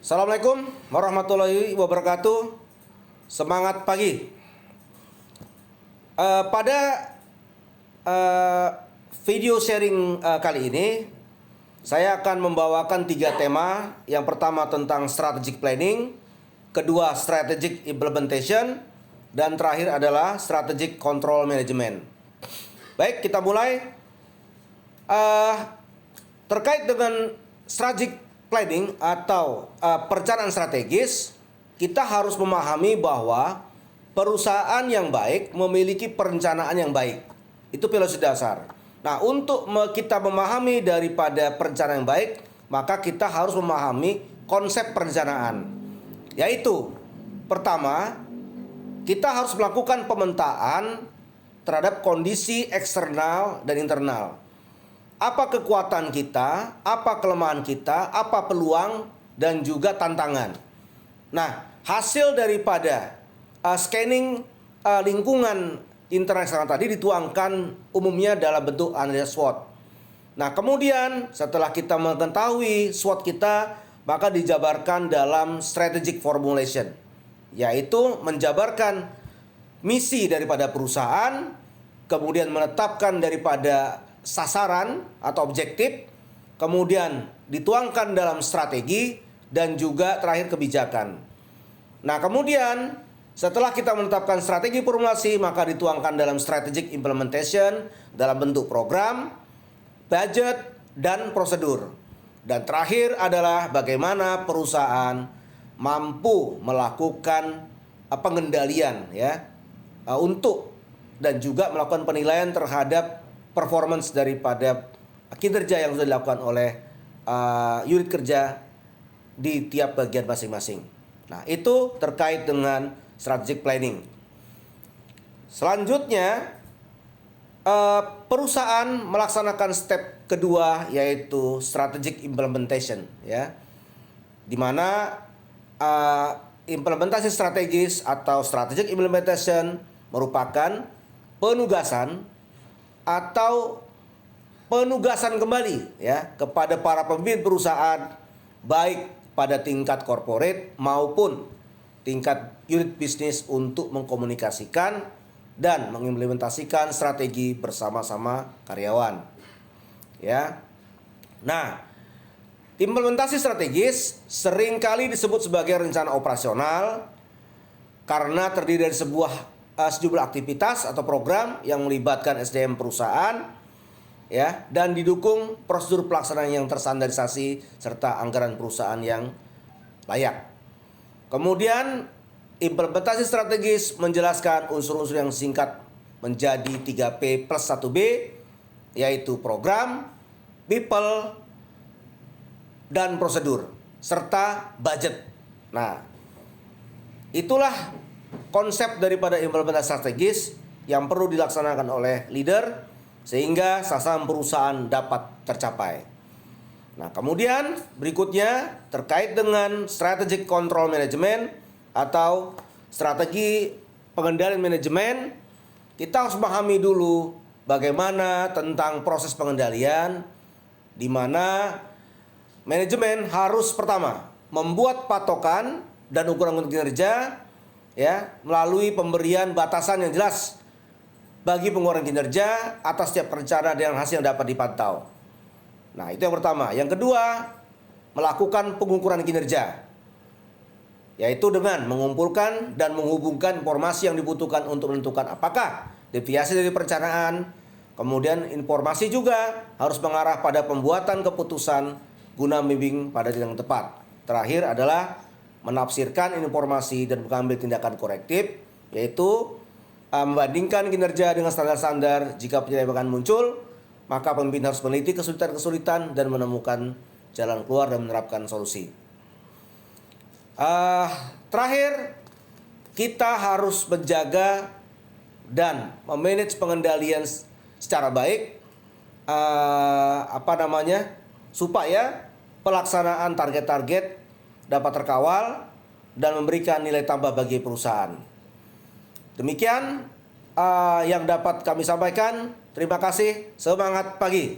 Assalamualaikum warahmatullahi wabarakatuh. Semangat pagi. Pada video sharing kali ini, saya akan membawakan 3 tema. Yang pertama tentang strategic planning, kedua strategic implementation, dan terakhir adalah strategic control management. Baik, kita mulai. Terkait dengan strategic planning atau perencanaan strategis, kita harus memahami bahwa perusahaan yang baik memiliki perencanaan yang baik. Itu filosofi dasar. Nah, untuk kita memahami daripada perencanaan yang baik, maka kita harus memahami konsep perencanaan. Yaitu, pertama, kita harus melakukan pemetaan terhadap kondisi eksternal dan internal. Apa kekuatan kita, apa kelemahan kita, apa peluang, dan juga tantangan. Nah, hasil daripada scanning lingkungan internasional tadi dituangkan umumnya dalam bentuk analisa SWOT. Nah, kemudian setelah kita mengetahui SWOT kita, maka dijabarkan dalam strategic formulation, yaitu menjabarkan misi daripada perusahaan, kemudian menetapkan daripada sasaran atau objektif, kemudian dituangkan dalam strategi, dan juga terakhir kebijakan. Nah, kemudian setelah kita menetapkan strategi formulasi, maka dituangkan dalam strategic implementation dalam bentuk program, budget, dan prosedur. Dan terakhir adalah bagaimana perusahaan mampu melakukan pengendalian untuk dan juga melakukan penilaian terhadap performance daripada kinerja yang sudah dilakukan oleh unit kerja di tiap bagian masing-masing. Nah, itu terkait dengan strategic planning. Selanjutnya, perusahaan melaksanakan step kedua, yaitu strategic implementation, di mana implementasi strategis atau strategic implementation merupakan penugasan atau penugasan kembali kepada para pemimpin perusahaan, baik pada tingkat corporate maupun tingkat unit bisnis, untuk mengkomunikasikan dan mengimplementasikan strategi bersama-sama karyawan. Nah, implementasi strategis seringkali disebut sebagai rencana operasional karena terdiri dari sejumlah aktivitas atau program yang melibatkan SDM perusahaan, dan didukung prosedur pelaksanaan yang terstandarisasi serta anggaran perusahaan yang layak. Kemudian, implementasi strategis menjelaskan unsur-unsur yang singkat menjadi 3P plus 1B, yaitu program, people, dan prosedur, serta budget. Nah, itulah konsep daripada implementasi strategis yang perlu dilaksanakan oleh leader sehingga sasaran perusahaan dapat tercapai. Nah, kemudian berikutnya terkait dengan strategic control management atau strategi pengendalian manajemen, kita harus memahami dulu bagaimana tentang proses pengendalian, di mana manajemen harus pertama membuat patokan dan ukuran kinerja, melalui pemberian batasan yang jelas bagi pengeluaran kinerja atas setiap rencana dengan hasil yang dapat dipantau. Nah, itu yang pertama. Yang kedua, melakukan pengukuran kinerja, yaitu dengan mengumpulkan dan menghubungkan informasi yang dibutuhkan untuk menentukan apakah deviasi dari perencanaan. Kemudian informasi juga harus mengarah pada pembuatan keputusan guna membimbing pada tindakan tepat. Terakhir adalah menafsirkan informasi dan mengambil tindakan korektif, yaitu membandingkan kinerja dengan standar-standar. Jika penyelewengan muncul, maka pemimpin harus meneliti kesulitan-kesulitan dan menemukan jalan keluar dan menerapkan solusi. Terakhir, kita harus menjaga dan memanage pengendalian secara baik, supaya pelaksanaan target-target dapat terkawal dan memberikan nilai tambah bagi perusahaan. Demikian yang dapat kami sampaikan. Terima kasih. Semangat pagi.